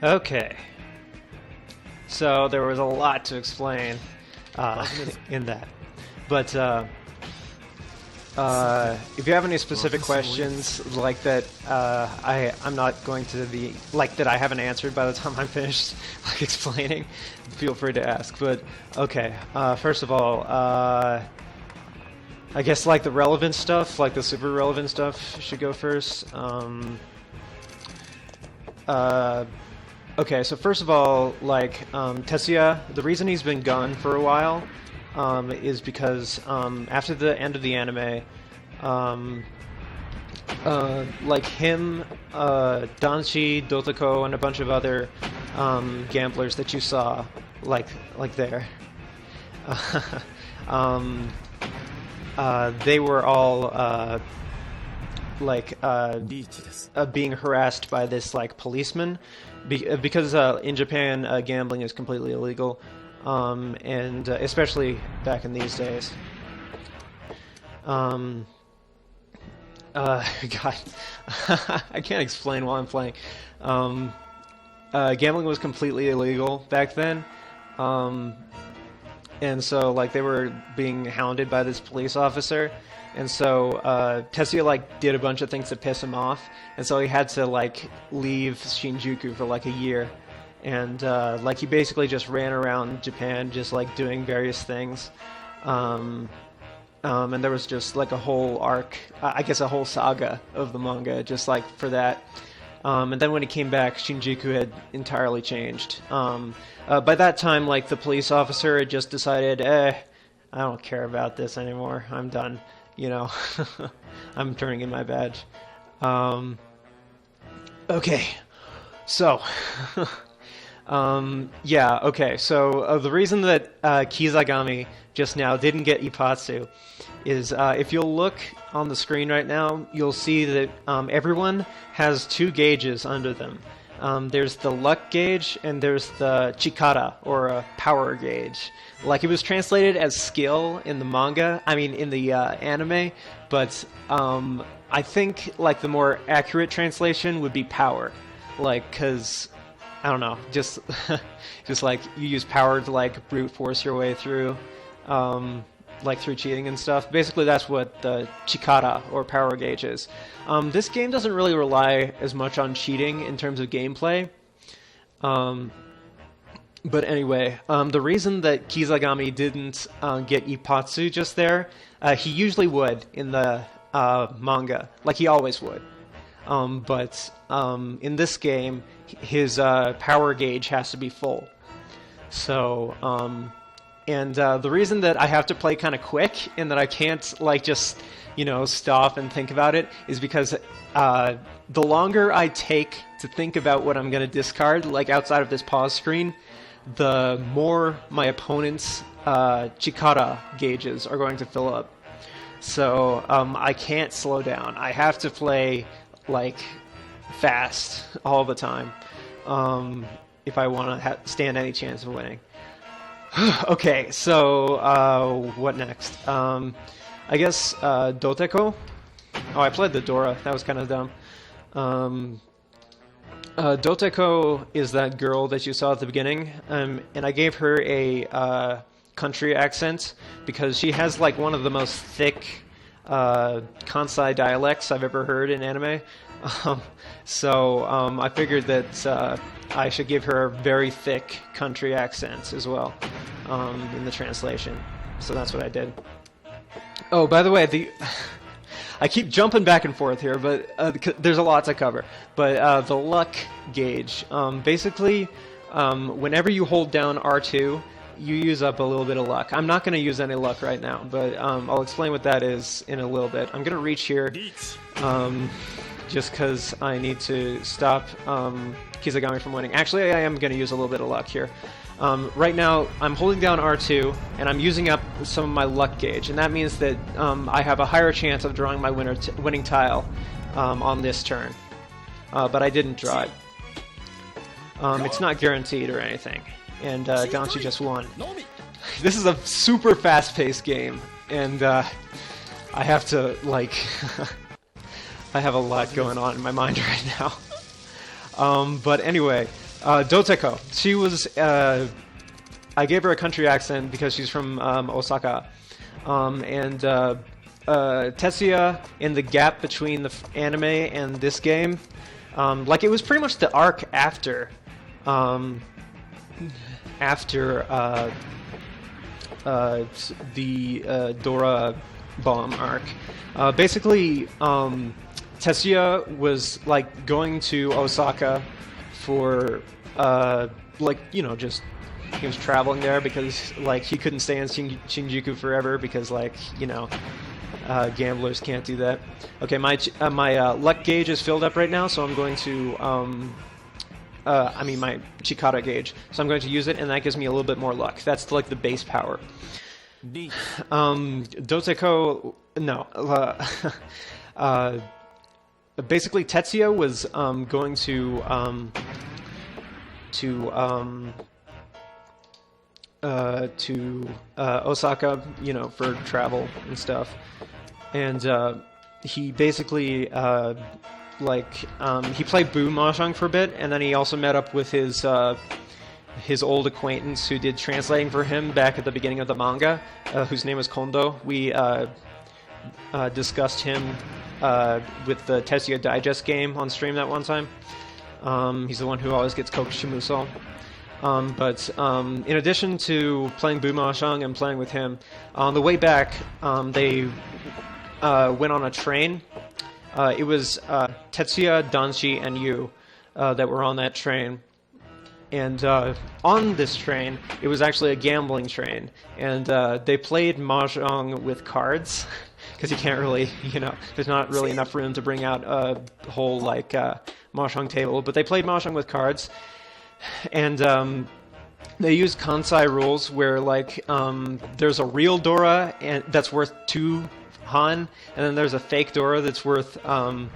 Okay, so there was a lot to explain in that, but if you have any specific questions like that, I'm not going to be like that I haven't answered by the time I'm finished like explaining, feel free to ask. But okay, first of all, I guess like the relevant stuff, like the super relevant stuff, should go first. Okay, so first of all, like Tetsuya, the reason he's been gone for a while is because after the end of the anime, like him, Danshi, Dotoko, and a bunch of other gamblers that you saw, like there, they were all being harassed by this like policeman, because in Japan gambling is completely illegal, and especially back in these days. God, I can't explain while I'm playing. Gambling was completely illegal back then, and so like they were being hounded by this police officer. And so Tetsuya like did a bunch of things to piss him off, and so he had to like leave Shinjuku for like a year, and like he basically just ran around Japan just like doing various things, and there was just like a whole arc, I guess a whole saga of the manga just like for that. And then when he came back, Shinjuku had entirely changed. By that time, like the police officer had just decided, I don't care about this anymore. I'm done. You know, I'm turning in my badge. Okay, so, yeah, okay, so the reason that Kizagami just now didn't get Ippatsu is if you'll look on the screen right now, you'll see that everyone has two gauges under them. There's the luck gauge and there's the chikara, or power gauge. Like it was translated as skill in the manga, I mean in the anime, but I think like the more accurate translation would be power. Like, cause, I don't know, just like you use power to like brute force your way through, like through cheating and stuff. Basically that's what the chikara, or power gauge is. This game doesn't really rely as much on cheating in terms of gameplay. But anyway, the reason that Kizagami didn't get Ippatsu just there, he usually would in the manga, like he always would. But in this game, his power gauge has to be full. So, and the reason that I have to play kind of quick and that I can't like just, you know, stop and think about it is because the longer I take to think about what I'm going to discard, like outside of this pause screen, the more my opponent's chikara gauges are going to fill up. So I can't slow down. I have to play like fast all the time if I want to stand any chance of winning. Okay, so what next? I guess Doteko. Oh, I played the Dora. That was kind of dumb. Doteko is that girl that you saw at the beginning, and I gave her a country accent because she has like one of the most thick Kansai dialects I've ever heard in anime. So I figured that I should give her a very thick country accent as well in the translation. So that's what I did. Oh, by the way, I keep jumping back and forth here, but there's a lot to cover. But the luck gauge, basically, whenever you hold down R2, you use up a little bit of luck. I'm not going to use any luck right now, but I'll explain what that is in a little bit. I'm going to reach here, just because I need to stop Kizagami from winning. Actually, I am going to use a little bit of luck here. Right now, I'm holding down R2, and I'm using up some of my luck gauge, and that means that I have a higher chance of drawing my winning tile on this turn. But I didn't draw it. It's not guaranteed or anything, and Danshi just won. This is a super fast-paced game, and I have to, like... I have a lot going on in my mind right now. But anyway... Doteko. She was. I gave her a country accent because she's from Osaka, and Tetsuya, in the gap between the anime and this game, like it was pretty much the arc after the Dora bomb arc. Basically, Tetsuya was like going to Osaka for like, you know, just he was traveling there because like he couldn't stay in Shinjuku forever because, like, you know, gamblers can't do that. Okay, my luck gauge is filled up right now, so I'm going to I mean my Chikara gauge, so I'm going to use it, and that gives me a little bit more luck. That's like the base power. Doteko, no. Basically, Tetsuya was going to Osaka, you know, for travel and stuff, and he basically he played Boo Mahjong for a bit, and then he also met up with his old acquaintance who did translating for him back at the beginning of the manga, whose name was Kondo. We discussed him with the Tetsuya Digest game on stream that one time. He's the one who always gets Kokushimuso. But in addition to playing Boo Mahjong and playing with him, on the way back, they went on a train. It was Tetsuya, Danshi, and Yu that were on that train. And on this train, it was actually a gambling train. And they played Mahjong with cards, because you can't really, you know, there's not really enough room to bring out a whole, like, Mahjong table. But they played Mahjong with cards. And they use Kansai rules where, like, there's a real Dora and that's worth 2 Han, and then there's a fake Dora that's worth 1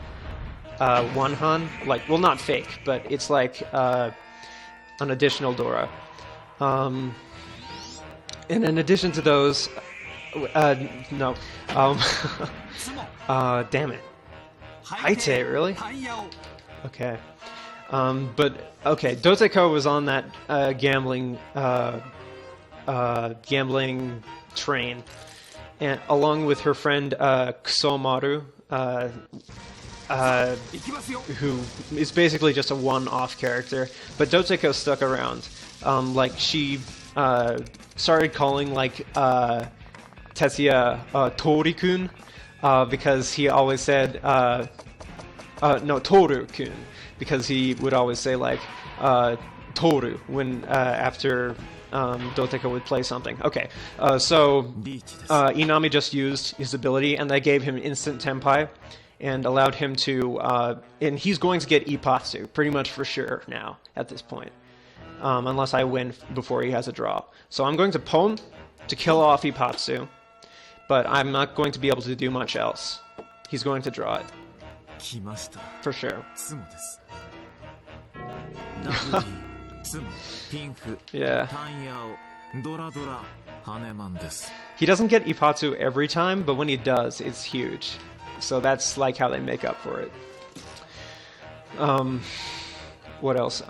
Han. Like, well, not fake, but it's like an additional Dora. And in addition to those, no, damn it, Haite, really? Okay. But okay, Doteko was on that gambling train, and along with her friend Kusomaru, who is basically just a one-off character. But Doteko stuck around. Like, she started calling, like, Tetsuya Tori-kun, because he always said no, Toru-kun, because he would always say, like, Toru when after Doteko would play something. Okay, so Inami just used his ability, and that gave him instant Tenpai, and allowed him to, and he's going to get Ippatsu, pretty much for sure now, at this point. Unless I win before he has a draw. So I'm going to Pon to kill off Ippatsu, but I'm not going to be able to do much else. He's going to draw it. For sure. Yeah. He doesn't get Ippatsu every time, but when he does, it's huge. So that's like how they make up for it. What else?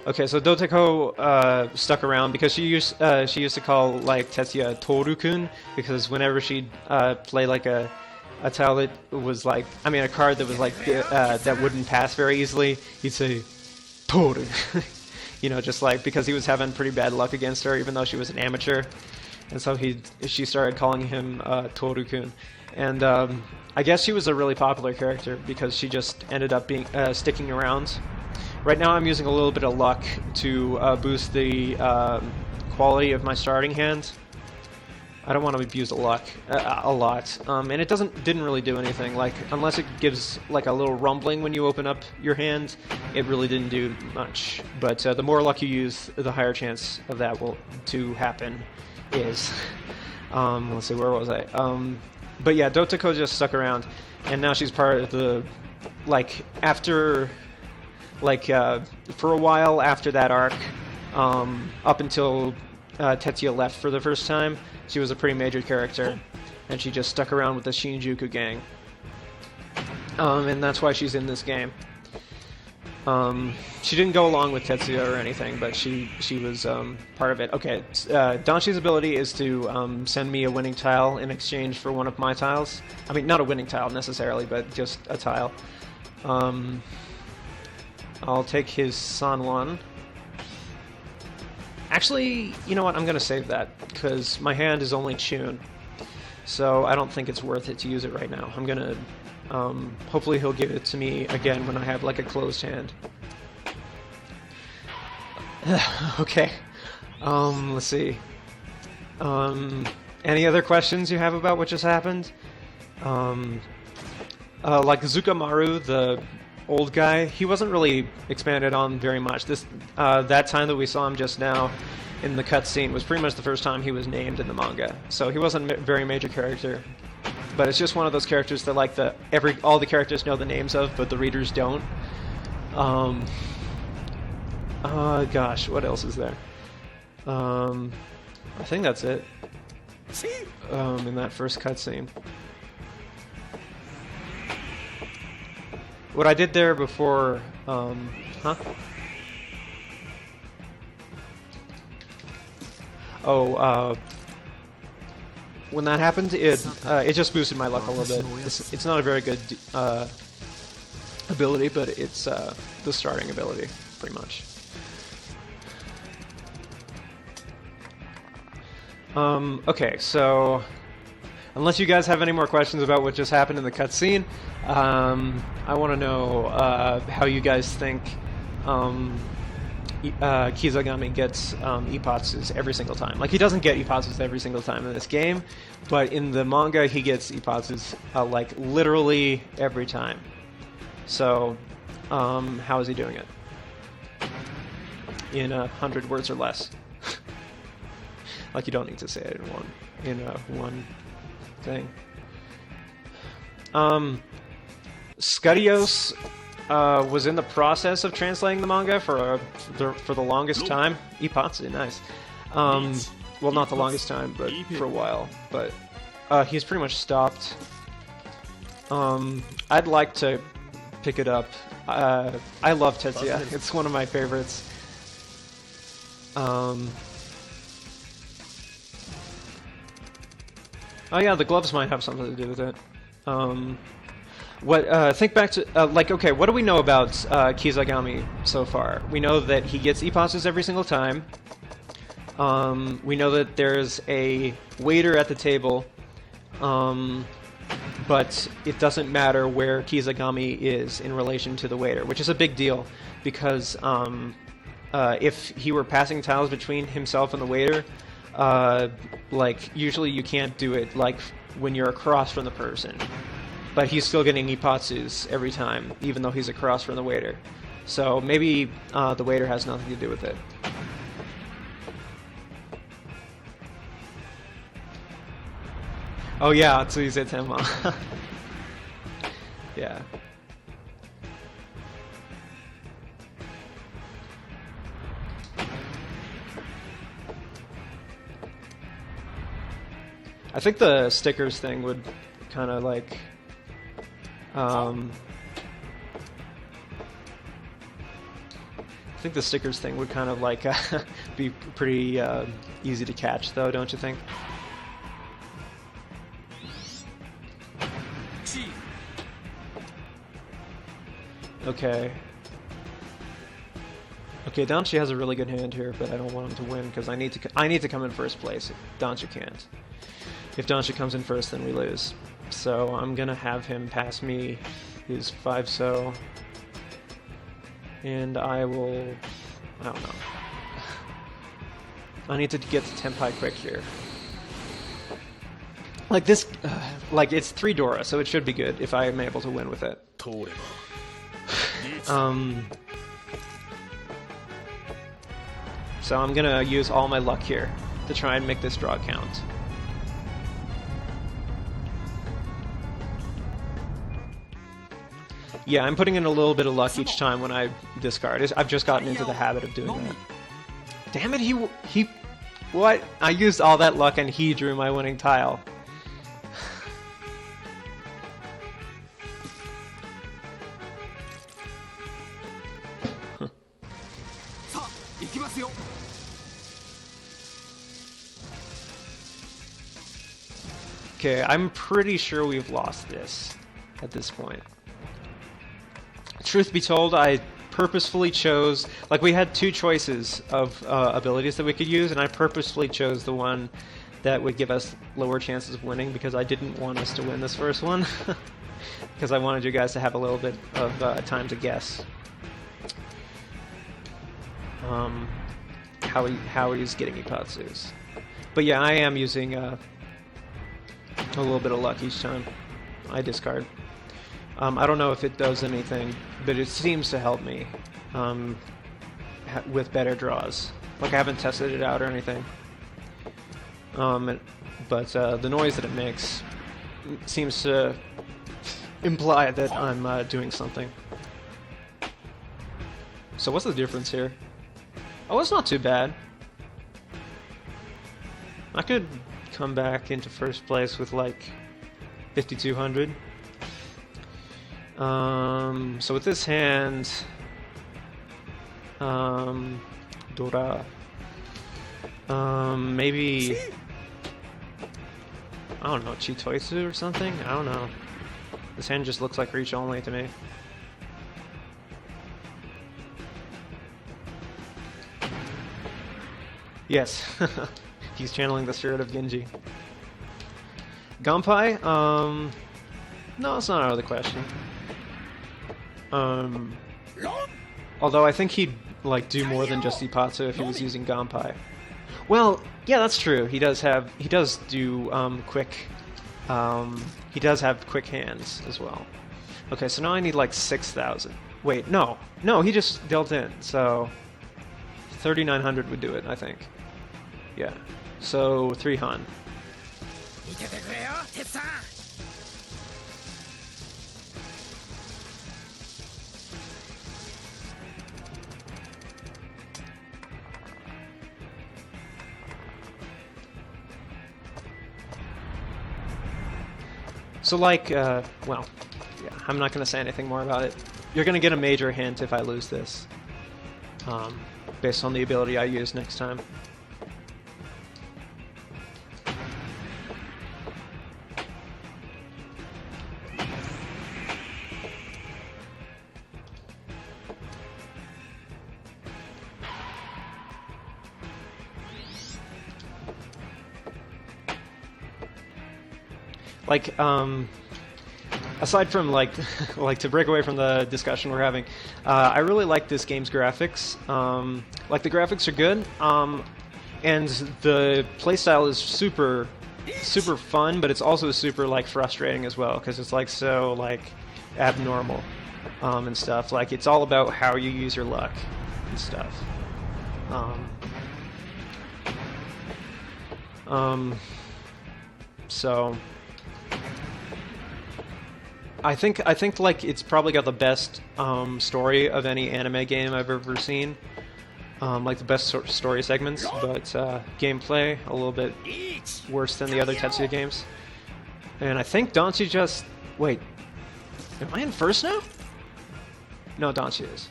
Okay, so Doteko stuck around because she used to call, like, Tetsuya Toru-kun, because whenever she'd play like a tile that was like, I mean, a card that was like that wouldn't pass very easily, he'd say Toru. You know, just like because he was having pretty bad luck against her, even though she was an amateur, and so she started calling him Toru-kun, and I guess she was a really popular character because she just ended up being sticking around. Right now, I'm using a little bit of luck to boost the quality of my starting hand. I don't want to abuse the luck a lot, and it didn't really do anything. Like, unless it gives like a little rumbling when you open up your hand, it really didn't do much. But the more luck you use, the higher chance of that to happen is. Let's see, where was I? But yeah, Doteko just stuck around, and now she's part of the, like, after, like, for a while after that arc, up until Tetsuya left for the first time, she was a pretty major character, and she just stuck around with the Shinjuku gang. And that's why she's in this game. She didn't go along with Tetsuya or anything, but she was part of it. Okay, Danshi's ability is to send me a winning tile in exchange for one of my tiles. I mean, not a winning tile necessarily, but just a tile. I'll take his Sanwan. Actually, you know what? I'm going to save that, because my hand is only Chun. So I don't think it's worth it to use it right now. I'm going to... hopefully he'll give it to me again when I have, like, a closed hand. Okay. Let's see. Any other questions you have about what just happened? Like Zukamaru, the old guy, he wasn't really expanded on very much. That time that we saw him just now in the cutscene was pretty much the first time he was named in the manga. So he wasn't a very major character. But it's just one of those characters that like all the characters know the names of, but the readers don't. Gosh, what else is there? I think that's it. In that first cutscene. What I did there before, huh? Oh, when that happened, it just boosted my luck a little bit. It's not a very good ability, but it's the starting ability, pretty much. Okay, so unless you guys have any more questions about what just happened in the cutscene, I want to know how you guys think Kizagami gets Ippatsus every single time. Like, he doesn't get Ippatsus every single time in this game, but in the manga he gets Ippatsus like literally every time. So, how is he doing it? In 100 words or less. Like, you don't need to say it in one thing. Scuddios was in the process of translating the manga for the longest time. Ippatsu, nice. Well, not the longest time, but for a while. But he's pretty much stopped. I'd like to pick it up. I love Tetsuya. It's one of my favorites. Oh yeah, the gloves might have something to do with it. Think back to, okay, what do we know about Kizagami so far? We know that he gets Ippatsus every single time. We know that there's a waiter at the table, but it doesn't matter where Kizagami is in relation to the waiter, which is a big deal, because if he were passing tiles between himself and the waiter, like, usually you can't do it, like, when you're across from the person. But he's still getting Ippatsus every time, even though he's across from the waiter. So maybe the waiter has nothing to do with it. Oh yeah, Tsuise Tenma. Yeah. I think the stickers thing would kind of like... I think the stickers thing would kind of like be pretty easy to catch, though, don't you think? Okay. Okay, Danshi has a really good hand here, but I don't want him to win because I need to come in first place. Danshi can't. If Danshi comes in first, then we lose. So I'm gonna have him pass me his 5-so, and I don't know. I need to get to Tenpai quick here. Like this, like it's 3 Dora, so it should be good if I am able to win with it. So I'm gonna use all my luck here to try and make this draw count. Yeah, I'm putting in a little bit of luck each time when I discard. I've just gotten into the habit of doing that. Damn it, he... What? I used all that luck and he drew my winning tile. Okay, I'm pretty sure we've lost this at this point. Truth be told, I purposefully chose... Like, we had two choices of abilities that we could use, and I purposefully chose the one that would give us lower chances of winning because I didn't want us to win this first one. Because I wanted you guys to have a little bit of time to guess how he's getting Ipatsus. But yeah, I am using a little bit of luck each time I discard. I don't know if it does anything, but it seems to help me with better draws. Like, I haven't tested it out or anything. But the noise that it makes seems to imply that I'm doing something. So what's the difference here? Oh, it's not too bad. I could come back into first place with like 5,200. So with this hand, Dora, maybe, I don't know, Chitoitsu or something? I don't know. This hand just looks like reach only to me. Yes, he's channeling the spirit of Genji. Ganpai? No, it's not out of the question. Although I think he'd like do more than just Ipatsu if he was using Ganpai. Well, yeah, that's true. He does do quick. He does have quick hands as well. Okay, so now I need like 6,000. Wait, no, he just dealt in. So 3,900 would do it, I think. Yeah. So 3 Han. So like, well, yeah, I'm not going to say anything more about it. You're going to get a major hint if I lose this, based on the ability I use next time. Like, aside from like, like to break away from the discussion we're having, I really like this game's graphics. Like the graphics are good, and the playstyle is super fun, but it's also super like frustrating as well because it's like so like abnormal and stuff. Like it's all about how you use your luck and stuff. So. I think like it's probably got the best story of any anime game I've ever seen. Like the best story segments, but gameplay a little bit worse than the other Tetsuya games. And I think Danchi just... Wait, am I in first now? No, Danchi is.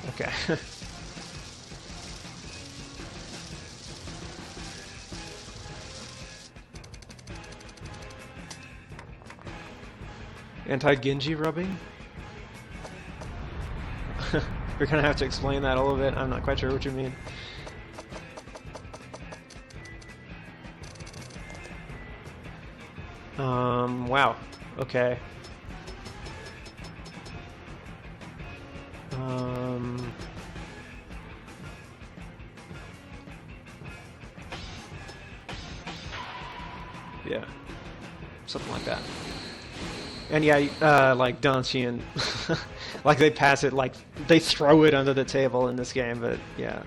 Okay. Anti-Genji rubbing? You're gonna have to explain that a little bit. I'm not quite sure what you mean. Wow. Okay. Yeah. Something like that. And yeah, like Danchi and like they pass it, like they throw it under the table in this game, but yeah,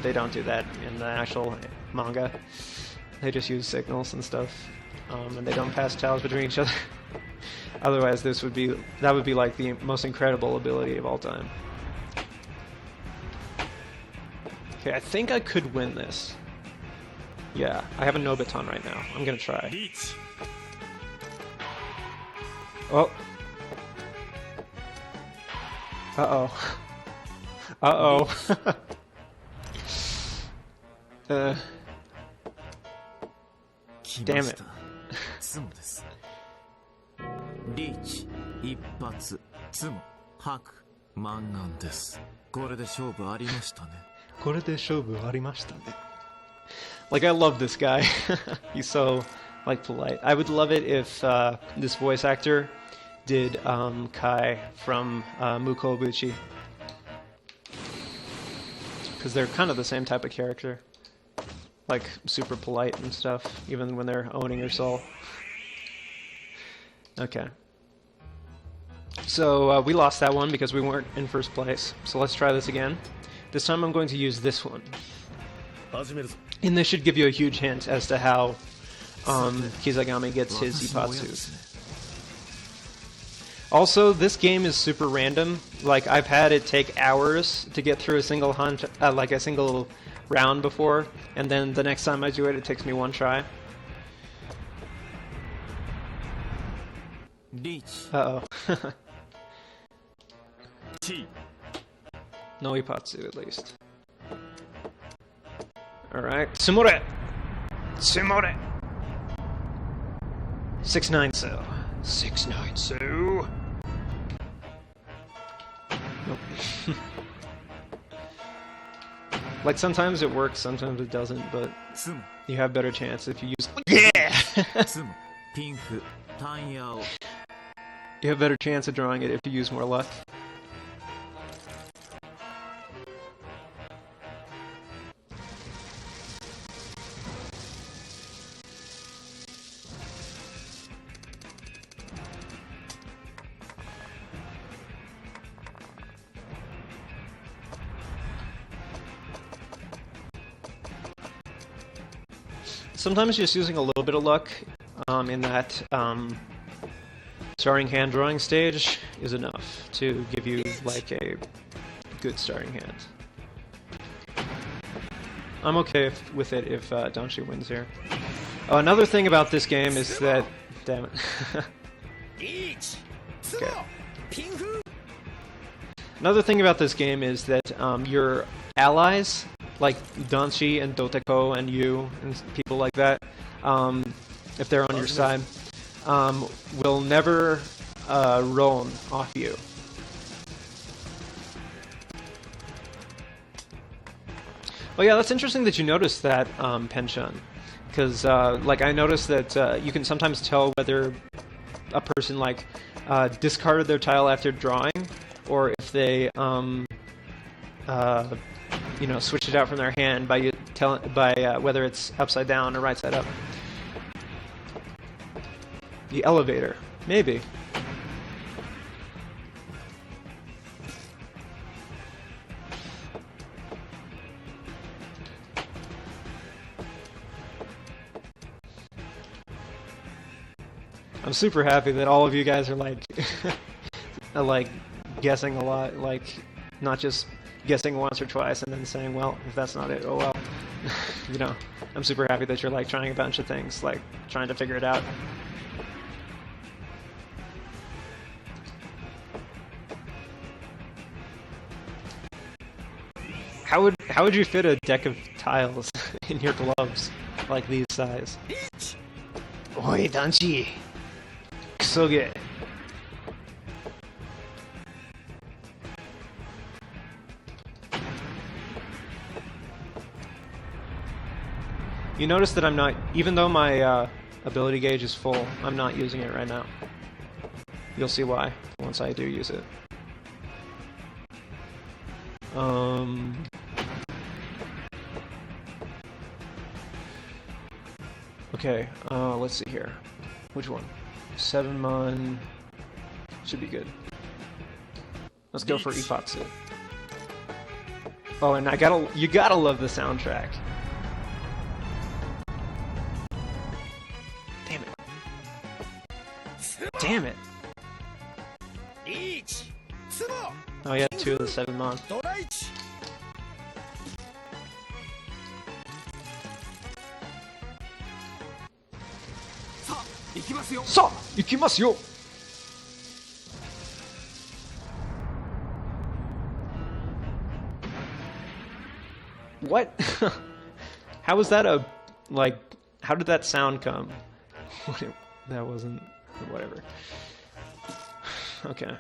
they don't do that in the actual manga. They just use signals and stuff, and they don't pass towels between each other. Otherwise, that would be like the most incredible ability of all time. Okay, I think I could win this. Yeah, I have a Nobiton right now. I'm gonna try. Oh. Uh-oh. Uh-oh. Damn it. ツモです。リーチ、一発、ツモ、ハク、マンガンです。これで勝負ありましたね。これで勝負ありましたね。Like, I love this guy. He's so, like, polite. I would love it if this voice actor did Kai from Muko Obuchi. Because they're kind of the same type of character. Like, super polite and stuff, even when they're owning their soul. Okay. So, we lost that one because we weren't in first place. So let's try this again. This time I'm going to use this one. And this should give you a huge hint as to how Kizagami gets his Ipatsu. Also, this game is super random. Like, I've had it take hours to get through a single hunt, like a single round before, and then the next time I do it, it takes me one try. Uh-oh. No Ipatsu, at least. Alright. Tsumore! Tsumore! 6-9 so. 6-9 so. Nope. Like, sometimes it works, sometimes it doesn't, but you have better chance if you use... Yeah! You have better chance of drawing it if you use more luck. Sometimes just using a little bit of luck in that starting hand drawing stage is enough to give you like a good starting hand. I'm okay with it if Danshi wins here. Oh, another thing about this game is that... Damn it. Okay. Another thing about this game is that your allies, like Danshi and Doteko and you and people like that, if they're on your side, will never roam off you. Oh yeah, that's interesting that you noticed that, Penshun. Because, like, I noticed that you can sometimes tell whether a person, like, discarded their tile after drawing, or if they, you know, switch it out from their hand by whether it's upside down or right side up. The elevator, maybe. I'm super happy that all of you guys are like, like guessing a lot, like not just guessing once or twice and then saying, well, if that's not it, oh well. You know, I'm super happy that you're like trying a bunch of things, like trying to figure it out. How would you fit a deck of tiles in your gloves like these size? Oi, Danchi! Kusoge! You notice that I'm not, even though my ability gauge is full, I'm not using it right now. You'll see why once I do use it. Okay, let's see here. Which one? 7-mon should be good. Let's go for Ipatsu. Oh, and you gotta love the soundtrack. Damn it. Damn it. Oh yeah, 2 of the 7-mon. Sa! Ikimasu yo! What? How was that a, like, how did that sound come? That wasn't, whatever. Okay.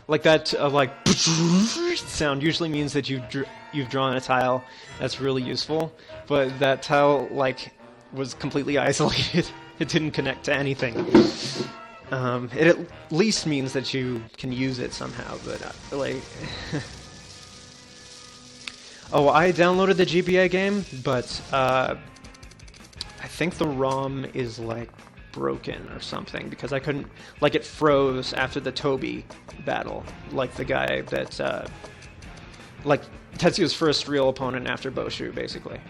Like that, like, sound usually means that you've drawn a tile that's really useful, but that tile, like, was completely isolated. It didn't connect to anything. It at least means that you can use it somehow, but, like... Oh, I downloaded the GBA game, but, I think the ROM is, like, broken or something, because I couldn't... Like, it froze after the Toby battle. Like, the guy that, like, Tetsuya's first real opponent after Boshu, basically.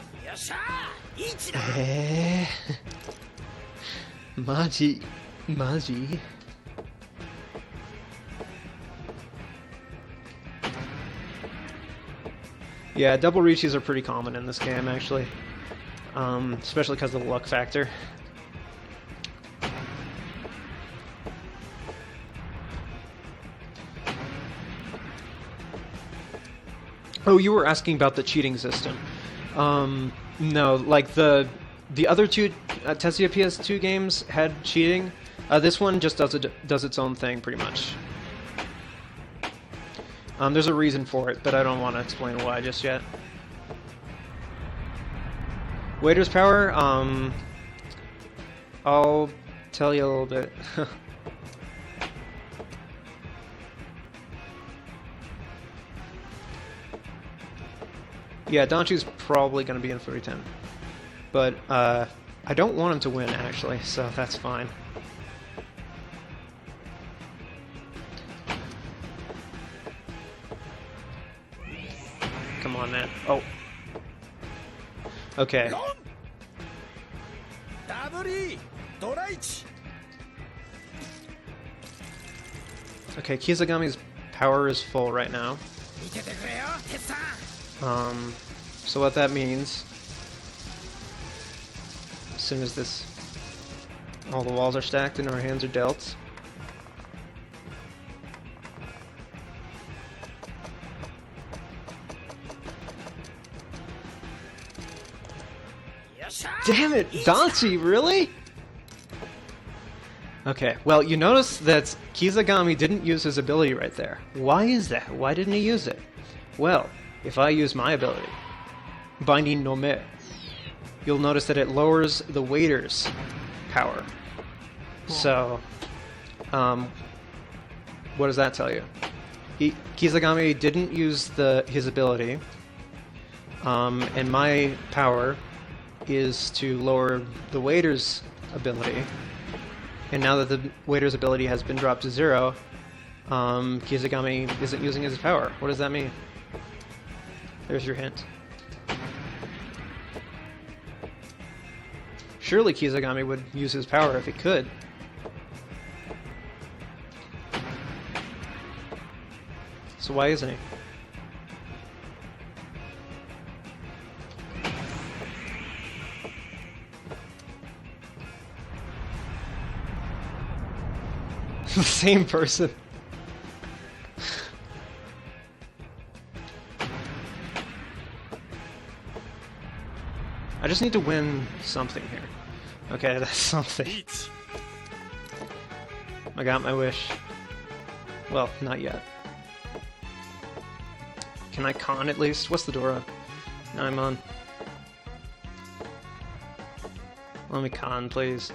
Maji. Yeah, double reaches are pretty common in this game, actually. Especially because of the luck factor. Oh, you were asking about the cheating system. No, like the other two Tetsuya PS2 games had cheating. This one just does its own thing, pretty much. There's a reason for it, but I don't want to explain why just yet. Waiter's power, I'll tell you a little bit. Yeah, Donchu's probably going to be in 3010. But, I don't want him to win, actually, so that's fine. Come on, man. Oh. Okay. Okay, Kizagami's power is full right now. So what that means, as soon as all the walls are stacked and our hands are dealt, damn it, Danchi, really? Okay, well, you notice that Kizagami didn't use his ability right there. Why is that? Why didn't he use it? Well, if I use my ability, Binding no Me, you'll notice that it lowers the waiter's power. So, what does that tell you? Kizagami didn't use his ability, and my power is to lower the waiter's ability. And now that the waiter's ability has been dropped to 0, Kizagami isn't using his power. What does that mean? There's your hint. Surely Kizagami would use his power if he could. So why isn't he? The same person. I just need to win something here. Okay, that's something. I got my wish. Well, not yet. Can I con at least? What's the door on? No, I'm on. Let me con, please.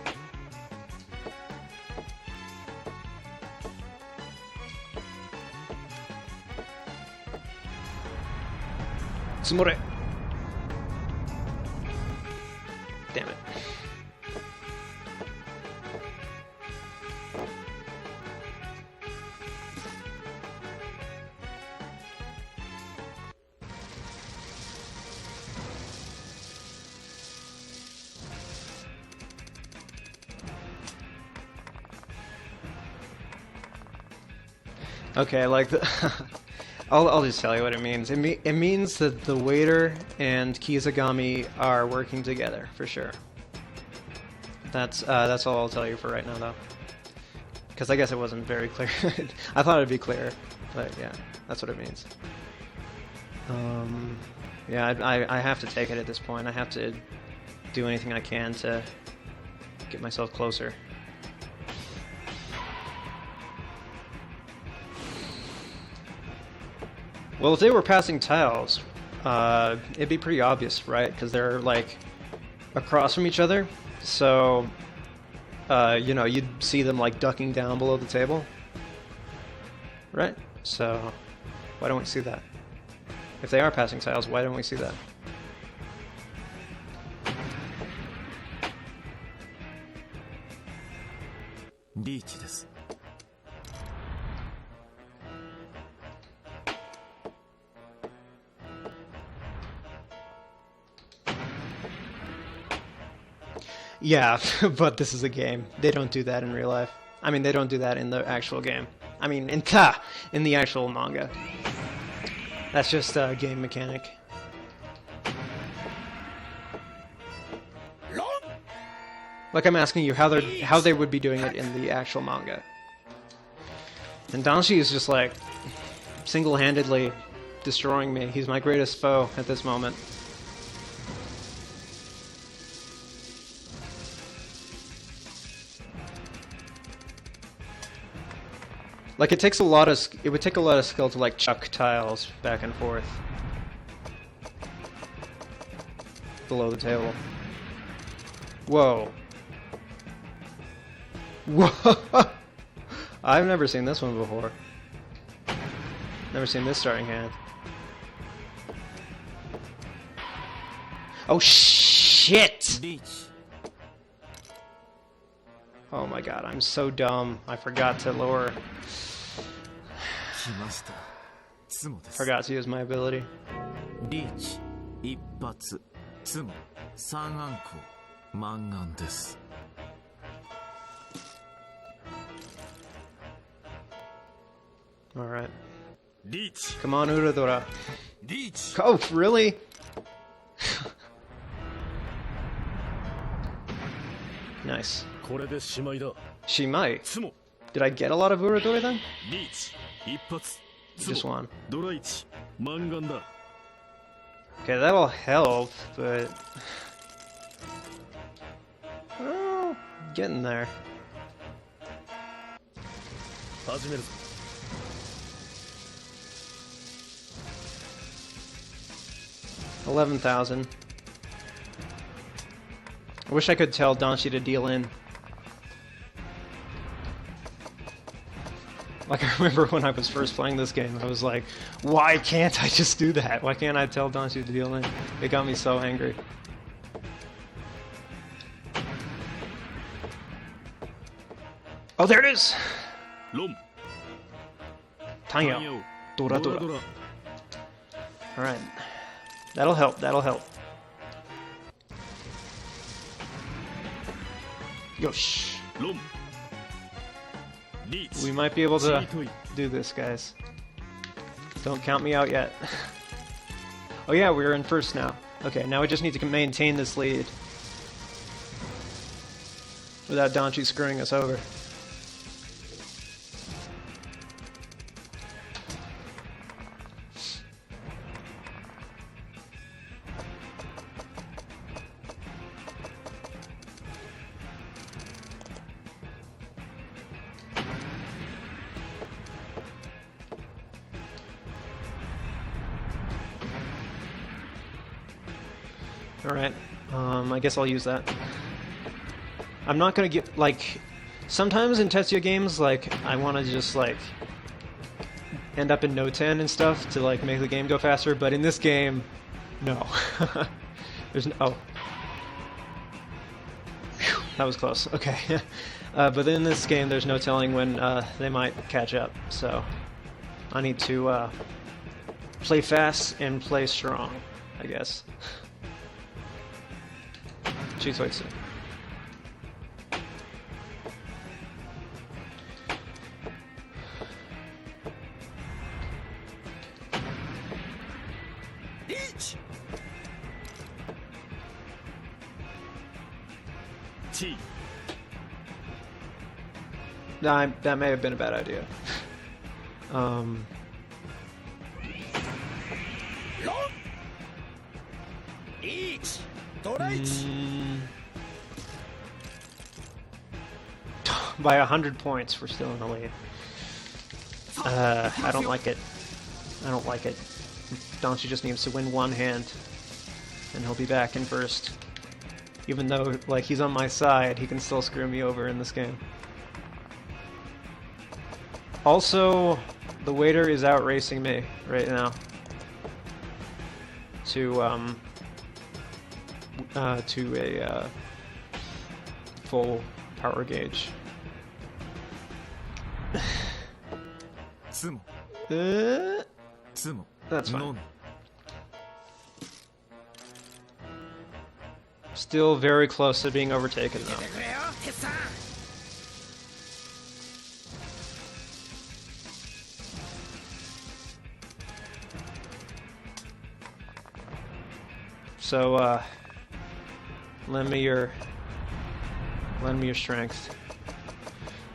Tsumore! Damn it. Okay, like I'll just tell you what it means. It means that the waiter and Kizagami are working together for sure. That's all I'll tell you for right now, though. Because I guess it wasn't very clear. I thought it'd be clear, but yeah, that's what it means. Yeah, I have to take it at this point. I have to do anything I can to get myself closer. Well, if they were passing tiles, it'd be pretty obvious, right? Because they're like across from each other, so you know, you'd see them like ducking down below the table, right? So why don't we see that? If they are passing tiles, why don't we see that? Reach です。 Yeah, but this is a game. They don't do that in real life. I mean, they don't do that in the actual game. I mean, in the actual manga. That's just a game mechanic. Like I'm asking you how they would be doing it in the actual manga. And Danshi is just like single-handedly destroying me. He's my greatest foe at this moment. Like it would take a lot of skill to like chuck tiles back and forth below the table. Whoa. Whoa. I've never seen this one before. Never seen this starting hand. Oh shit! Oh my god, I'm so dumb. I forgot to lower. Forgot to use my ability. Reach 一発ツモ三暗号満眼です。 Alright. Reach. Come on, Uradora. Reach. Oh, really? Nice. Shimai. Did I get a lot of Uradori then? Just one. Okay, that'll help, but... Oh, getting there. 11,000. I wish I could tell Danshi to deal in. Like, I remember when I was first playing this game, I was like, why can't I just do that? Why can't I tell Danshi to deal in? It got me so angry. Oh, there it is! Tanyo. Dora Dora. Alright. That'll help, that'll help. Yosh. We might be able to do this, guys. Don't count me out yet. Oh yeah, we're in first now. Okay, now we just need to maintain this lead without Danshi screwing us over. Alright, I guess I'll use that. I'm not gonna get, like, sometimes in Tetsuya games, like, I wanna just, like, end up in no 10 and stuff to, like, make the game go faster, but in this game, no. There's no... Oh. Whew, that was close, okay. But in this game, there's no telling when they might catch up, so I need to play fast and play strong, I guess. Chitsuitsu. T. That may have been a bad idea. By 100 points, we're still in the lead. I don't like it. I don't like it. Donchi just needs to win one hand, and he'll be back in first. Even though, like, he's on my side, he can still screw me over in this game. Also, the waiter is out racing me right now to a full power gauge. That's fine. Still very close to being overtaken though. So, lend me your strength.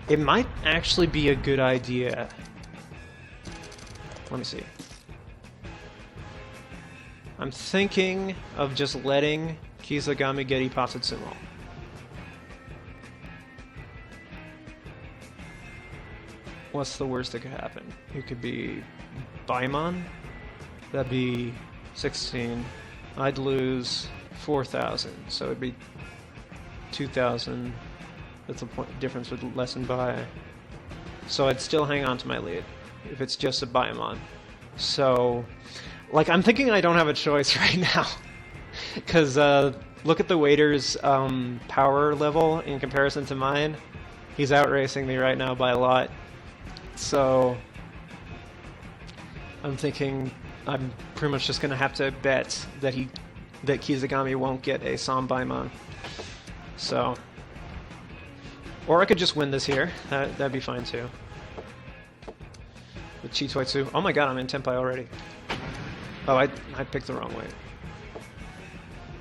It might actually be a good idea. Let me see. I'm thinking of just letting Kizagami get Ippatsumo. What's the worst that could happen? It could be Baimon. That'd be 16. I'd lose 4,000, so it'd be 2,000. That's the difference with lesson by. So I'd still hang on to my lead if it's just a Baimon. So, like, I'm thinking I don't have a choice right now. Because look at the waiter's power level in comparison to mine. He's outracing me right now by a lot. So I'm thinking I'm pretty much just going to have to bet that Kizagami won't get a Sanbaimon. So, or I could just win this here. That'd be fine too. With Chitoitsu. Oh my god, I'm in Tenpai already. Oh, I picked the wrong way.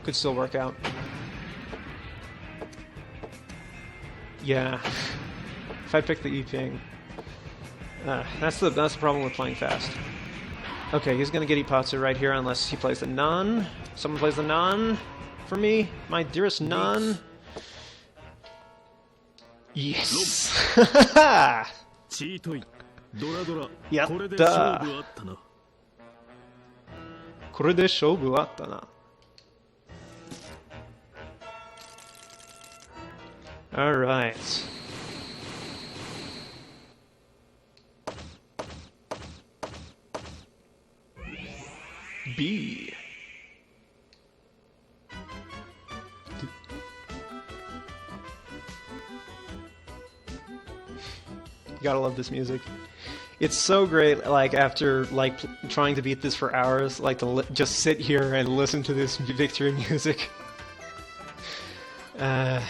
Could still work out. Yeah. If I pick the E-Ping. That's the problem with playing fast. Okay, he's gonna get Ippatsu right here unless he plays the Nan. Someone plays the Nan for me. My dearest Nan. Yes! Yatta! これで勝負あったな. Alright. B. You gotta love this music. It's so great, like, after, like, trying to beat this for hours, like, to just sit here and listen to this victory music. Yeah.